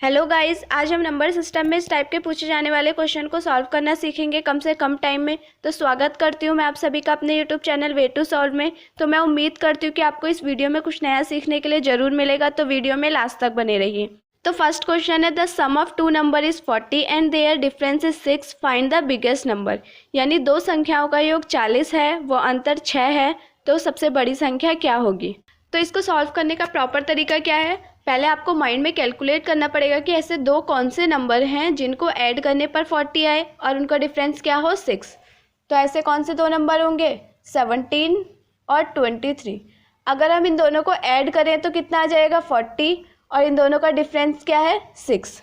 Hello guys, आज हम number system में इस टाइप के पूछे जाने वाले क्वेश्चन को सॉल्व करना सीखेंगे कम से कम टाइम में। तो स्वागत करती हूँ मैं आप सभी का अपने YouTube channel way to solve में। तो मैं उम्मीद करती हूँ कि आपको इस वीडियो में कुछ नया सीखने के लिए ज़रूर मिलेगा, तो वीडियो में लास्ट तक बने रहिए। तो फर्स्ट क्वेश्चन है, the sum of two number is 40 and their difference is 6, find the biggest number. यानी दो संख्याओं का योग 40 है, वो अंतर 6 है, तो सबसे बड़ी संख्या क्या होगी। तो इसको सॉल्व करने का प्रॉपर तरीका क्या है, पहले आपको माइंड में कैलकुलेट करना पड़ेगा कि ऐसे दो कौन से नंबर हैं जिनको ऐड करने पर 40 आए और उनका डिफरेंस क्या हो 6। तो ऐसे कौन से दो नंबर होंगे, 17 और 23। अगर हम इन दोनों को ऐड करें तो कितना आ जाएगा 40, और इन दोनों का डिफरेंस क्या है 6।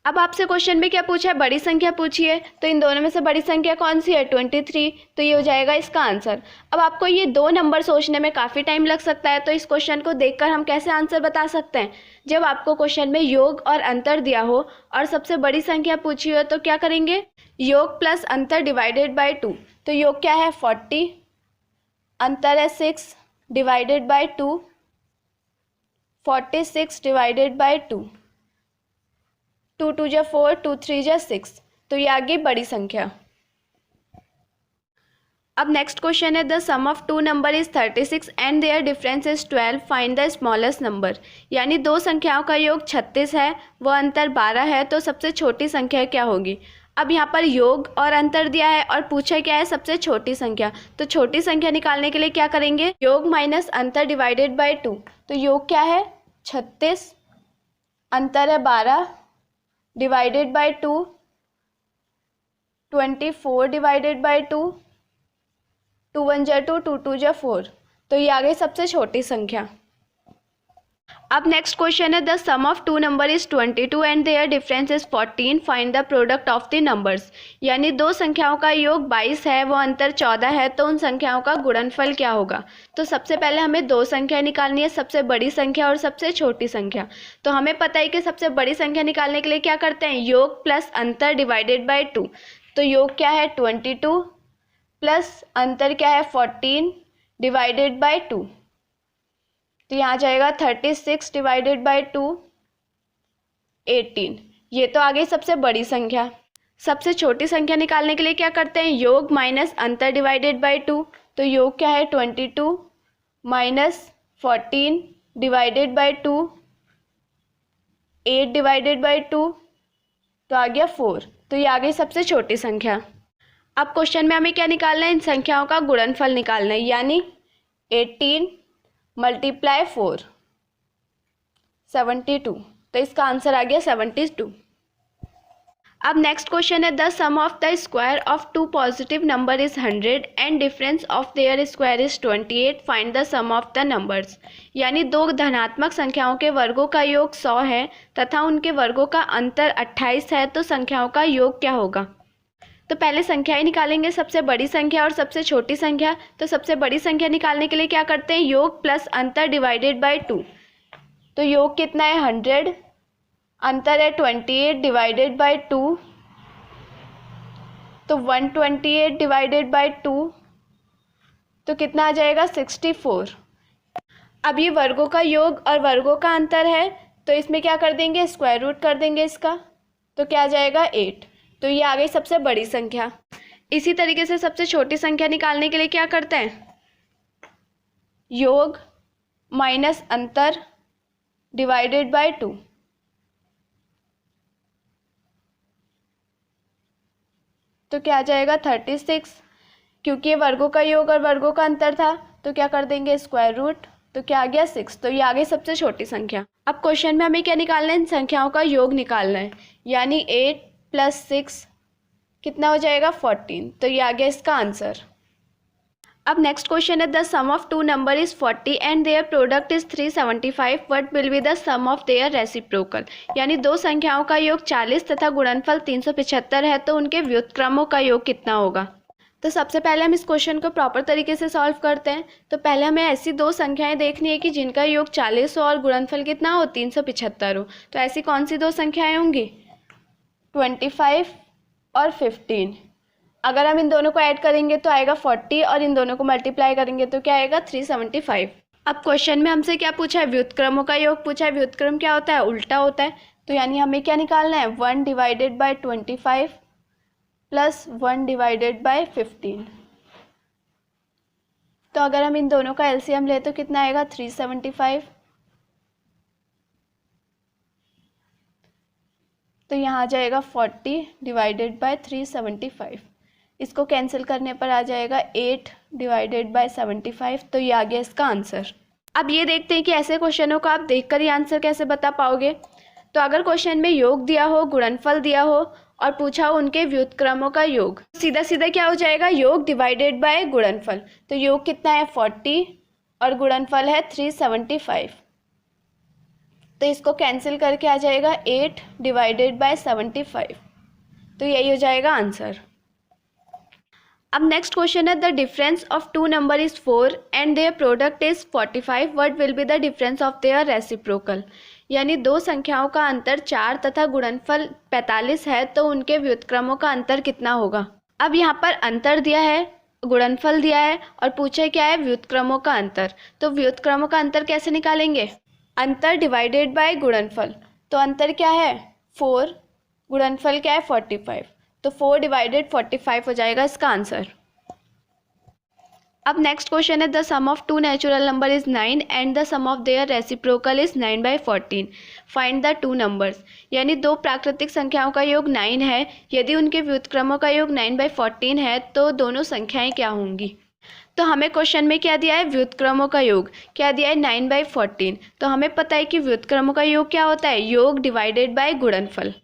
अब आपसे क्वेश्चन में क्या पूछा है, बड़ी संख्या पूछी है, तो इन दोनों में से बड़ी संख्या कौन सी है 23, तो ये हो जाएगा इसका आंसर। अब आपको ये दो नंबर सोचने में काफ़ी टाइम लग सकता है, तो इस क्वेश्चन को देखकर हम कैसे आंसर बता सकते हैं। जब आपको क्वेश्चन में योग और अंतर दिया हो और सबसे बड़ी संख्या पूछी हो तो क्या करेंगे, योग प्लस अंतर डिवाइडेड बाई 2। तो योग क्या है 40, अंतर है 6 डिवाइडेड बाई 2, 46 डिवाइडेड बाई 2, 2 2 जा 4, 2 3 जा 6, तो ये आ गई बड़ी संख्या। अब नेक्स्ट क्वेश्चन है, the sum of two number is 36 and their difference is 12, find the smallest number. यानी दो संख्याओं का योग 36 है, वो अंतर 12 है, तो सबसे छोटी संख्या क्या होगी। अब यहाँ पर योग और अंतर दिया है और पूछा क्या है सबसे छोटी संख्या, तो छोटी संख्या निकालने के लिए क्या करेंगे, योग माइनस अंतर डिवाइडेड बाई 2। तो योग क्या है 36, अंतर है 12 डिवाइडेड बाई 2, 24 डिवाइडेड बाई 2, 2 1 जा 2, 2 2 जा 4, तो ये आ गई सबसे छोटी संख्या। अब नेक्स्ट क्वेश्चन है, the sum of two number is 22 and their difference is 14, find the product of the numbers. यानी दो संख्याओं का योग 22 है, वो अंतर 14 है, तो उन संख्याओं का गुणनफल क्या होगा। तो सबसे पहले हमें दो संख्या निकालनी है, सबसे बड़ी संख्या और सबसे छोटी संख्या। तो हमें पता है कि सबसे बड़ी संख्या निकालने के लिए क्या करते हैं, योग प्लस अंतर डिवाइडेड बाई 2। तो योग क्या है 22 प्लस अंतर क्या है 14 डिवाइडेड बाई 2, तो यहाँ जाएगा 36 डिवाइडेड बाई 2, 18। ये तो आ गई सबसे बड़ी संख्या। सबसे छोटी संख्या निकालने के लिए क्या करते हैं, योग माइनस अंतर डिवाइडेड बाई 2। तो योग क्या है 22 minus 14 divided by 2, 8 divided by 2, तो आ गया 4। तो ये आ गई सबसे छोटी संख्या। अब क्वेश्चन में हमें क्या निकालना है, इन संख्याओं का गुणनफल निकालना है, यानी 18 मल्टीप्लाई 4 72, तो इसका आंसर आ गया 72। अब नेक्स्ट क्वेश्चन है, the sum of the square of two positive number is 100 and difference of their square is 28, find the sum of the numbers. यानी दो धनात्मक संख्याओं के वर्गों का योग 100 है तथा उनके वर्गों का अंतर 28 है, तो संख्याओं का योग क्या होगा। तो पहले संख्याएं निकालेंगे, सबसे बड़ी संख्या और सबसे छोटी संख्या। तो सबसे बड़ी संख्या निकालने के लिए क्या करते हैं, योग प्लस अंतर डिवाइडेड बाई 2। तो योग कितना है 100, अंतर है 28 डिवाइडेड बाई 2, तो 128 डिवाइडेड बाई 2, तो कितना आ जाएगा 64। अब ये वर्गों का योग और वर्गों का अंतर है, तो इसमें क्या कर देंगे, स्क्वायर रूट कर देंगे इसका, तो क्या आ जाएगा 8। तो ये आ गई सबसे बड़ी संख्या। इसी तरीके से सबसे छोटी संख्या निकालने के लिए क्या करते हैं, योग माइनस अंतर डिवाइडेड बाई 2। तो क्या आ जाएगा 36, क्योंकि ये वर्गों का योग और वर्गों का अंतर था, तो क्या कर देंगे स्क्वायर रूट, तो क्या आ गया 6। तो ये आ गई सबसे छोटी संख्या। अब क्वेश्चन में हमें क्या निकालना है, इन संख्याओं का योग निकालना है, यानी 8 प्लस 6 कितना हो जाएगा 14, तो ये आ गया इसका आंसर। अब नेक्स्ट क्वेश्चन है, the sum of two number is 40 and their product is 375, what will be the sum of their reciprocal. यानी दो संख्याओं का योग 40 तथा गुणनफल 375 है, तो उनके व्युत्क्रमों का योग कितना होगा। तो सबसे पहले हम इस क्वेश्चन को प्रॉपर तरीके से सॉल्व करते हैं। तो पहले हमें ऐसी दो संख्याएं देखनी है कि जिनका योग 40 हो और गुणनफल कितना हो 375 हो। तो ऐसी कौन सी दो संख्याएं होंगी, 25 और 15। अगर हम इन दोनों को ऐड करेंगे तो आएगा 40, और इन दोनों को मल्टीप्लाई करेंगे तो क्या आएगा 375। अब क्वेश्चन में हमसे क्या पूछा है, व्युत्क्रमों का योग पूछा है। व्युत्क्रम क्या होता है, उल्टा होता है। तो यानी हमें क्या निकालना है, 1 divided by 25 plus 1 divided by 15। तो अगर हम इन दोनों का एलसीएम ले तो कितना आएगा, 375। तो यहाँ आ जाएगा 40 डिवाइडेड बाय 375। इसको कैंसिल करने पर आ जाएगा 8 डिवाइडेड बाय 75। तो ये आ गया इसका आंसर। अब ये देखते हैं कि ऐसे क्वेश्चनों को आप देखकर ही आंसर कैसे बता पाओगे। तो अगर क्वेश्चन में योग दिया हो, गुणनफल दिया हो और पूछा हो उनके व्युत्क्रमों का योग, सीधा सीधा क्या हो जाएगा, योग डिवाइडेड बाय गुणनफल। तो योग कितना है, 40 और गुणनफल है 375। तो इसको कैंसिल करके आ जाएगा 8 डिवाइडेड बाय 75। तो यही हो जाएगा आंसर। अब नेक्स्ट क्वेश्चन है, the difference of two number is 4 and their product is 45, what will be the difference of their reciprocal. यानी दो संख्याओं का अंतर 4 तथा गुणनफल 45 है, तो उनके व्युत्क्रमों का अंतर कितना होगा। अब यहाँ पर अंतर दिया है, गुणनफल दिया है और पूछे क्या है, व्युत्क्रमों का अंतर। तो व्युत्क्रमों का अंतर कैसे निकालेंगे, अंतर डिवाइडेड बाय गुणनफल। तो अंतर क्या है 4, गुणनफल क्या है 45। तो 4 डिवाइडेड 45 हो जाएगा इसका आंसर। अब नेक्स्ट क्वेश्चन है, the sum of two natural number is 9 and the sum of their reciprocal is 9/14, find the two numbers. यानी दो प्राकृतिक संख्याओं का योग 9 है, यदि उनके व्युत्क्रमों का योग 9/14 है तो दोनों संख्याएं क्या होंगी। तो हमें क्वेश्चन में क्या दिया है, व्युत्क्रमों का योग क्या दिया है, 9/14। तो हमें पता है कि व्युत्क्रमों का योग क्या होता है, योग डिवाइडेड बाय गुणनफल।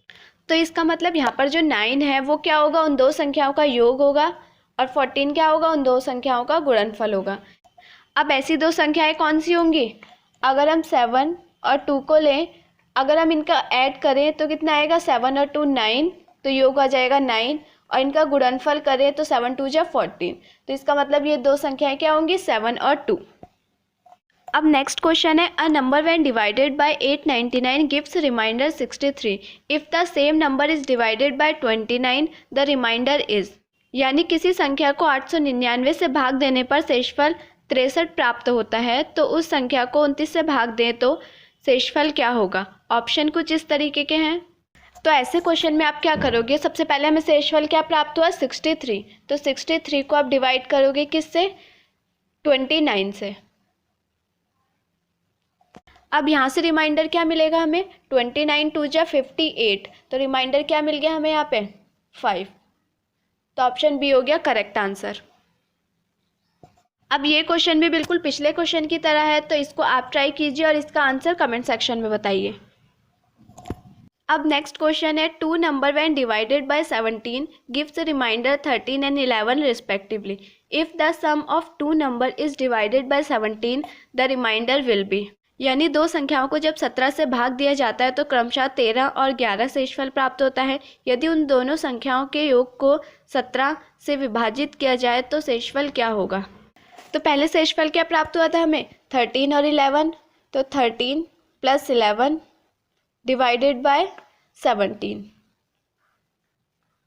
तो इसका मतलब यहाँ पर जो 9 है वो क्या होगा, उन दो संख्याओं का योग होगा और 14 क्या होगा, उन दो संख्याओं का गुणनफल होगा। अब ऐसी दो संख्याएं कौन सी होंगी, अगर हम 7 और 2 को लें, अगर हम इनका ऐड करें तो कितना आएगा, 7 और 2 9, तो योग आ जाएगा 9 और इनका गुणनफल करें तो 7 2 जा 14। तो इसका मतलब ये दो संख्याएं क्या होंगी, 7 और 2। अब नेक्स्ट क्वेश्चन है, a number when divided by 899 gives remainder 63, if the same number is divided by 29 the remainder is. यानी किसी संख्या को 899 से भाग देने पर शेषफल 63 प्राप्त होता है, तो उस संख्या को 29 से भाग दें तो शेषफल क्या होगा। ऑप्शन कुछ इस तरीके के हैं। तो ऐसे क्वेश्चन में आप क्या करोगे, सबसे पहले हमें शेषफल क्या प्राप्त हुआ, 63। तो 63 को आप डिवाइड करोगे किससे, 29 से। अब यहाँ से रिमाइंडर क्या मिलेगा हमें, 29 2 जा 58। तो रिमाइंडर क्या मिल गया हमें यहाँ पे, 5। तो ऑप्शन बी हो गया करेक्ट आंसर। अब ये क्वेश्चन भी बिल्कुल पिछले क्वेश्चन की तरह है, तो इसको आप ट्राई कीजिए और इसका आंसर कमेंट सेक्शन में बताइए। अब नेक्स्ट क्वेश्चन है, two number when divided by 17 gives remainder 13 and 11 respectively, if the sum of two number is divided by 17 the remainder will be. यानी दो संख्याओं को जब 17 से भाग दिया जाता है तो क्रमशः 13 और 11 शेषफल प्राप्त होता है। यदि उन दोनों संख्याओं के योग को 17 से विभाजित किया जाए तो शेषफल क्या होगा। तो पहले शेषफल क्या प्राप्त हुआ था हमें, 13 और 11। तो 13 प्लस 11 डिवाइडेड बाय 17,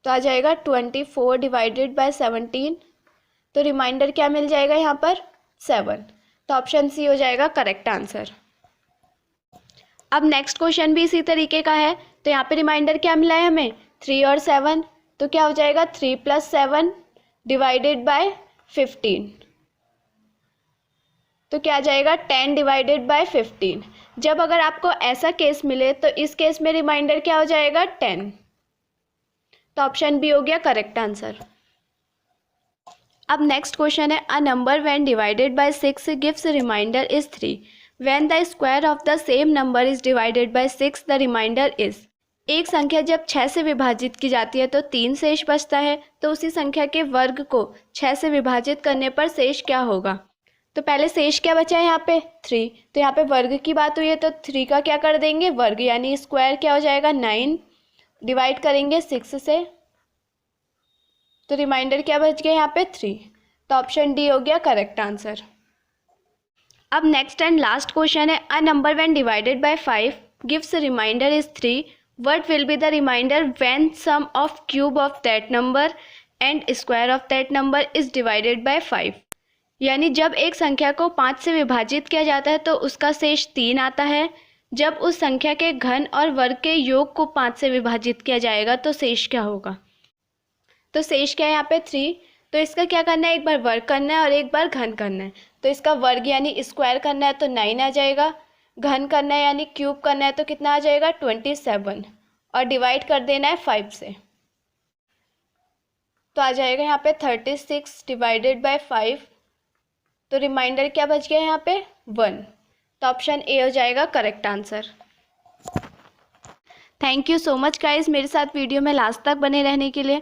तो आ जाएगा 24 डिवाइडेड बाय 17। तो रिमाइंडर क्या मिल जाएगा यहाँ पर, 7। तो ऑप्शन सी हो जाएगा करेक्ट आंसर। अब नेक्स्ट क्वेश्चन भी इसी तरीके का है। तो यहाँ पे रिमाइंडर क्या मिला है हमें, 3 और 7। तो क्या हो जाएगा, 3 + 7 डिवाइडेड बाय 15। तो क्या आ जाएगा, 10 डिवाइडेड बाय 15। जब अगर आपको ऐसा केस मिले तो इस केस में रिमाइंडर क्या हो जाएगा, 10। तो ऑप्शन बी हो गया करेक्ट आंसर। अब नेक्स्ट क्वेश्चन है, a number when divided by 6 gives remainder is 3, when the square of the same number is divided by 6 the remainder is. एक संख्या जब 6 से विभाजित की जाती है तो 3 शेष बचता है, तो उसी संख्या के वर्ग को 6 से विभाजित करने पर शेष क्या होगा। तो पहले शेष क्या बचा है यहाँ पे, 3। तो यहाँ पे वर्ग की बात हुई है तो 3 का क्या कर देंगे, वर्ग, यानी स्क्वायर क्या हो जाएगा, 9 डिवाइड करेंगे 6 से। तो रिमाइंडर क्या बच गया यहाँ पे, 3। तो ऑप्शन डी हो गया करेक्ट आंसर। अब नेक्स्ट एंड लास्ट क्वेश्चन है, a number when divided by 5 gives remainder is 3, what will be the remainder when sum of cube of that number and square of that number is divided by 5। यानी जब एक संख्या को 5 से विभाजित किया जाता है तो उसका शेष 3 आता है, जब उस संख्या के घन और वर्ग के योग को 5 से विभाजित किया जाएगा तो शेष क्या होगा। तो शेष क्या है यहाँ पे 3। तो इसका क्या करना है, एक बार वर्ग करना है और एक बार घन करना है। तो इसका वर्ग यानी स्क्वायर करना है तो 9 आ जाएगा, घन करना है यानी क्यूब करना है तो कितना आ जाएगा 27, और डिवाइड कर देना है 5 से। तो आ जाएगा यहाँ पे 36 डिवाइडेड बाय 5। तो रिमाइंडर क्या बच गया यहाँ पे 1। तो ऑप्शन ए हो जाएगा correct answer. Thank you so much guys मेरे साथ वीडियो में लास्ट तक बने रहने के लिए।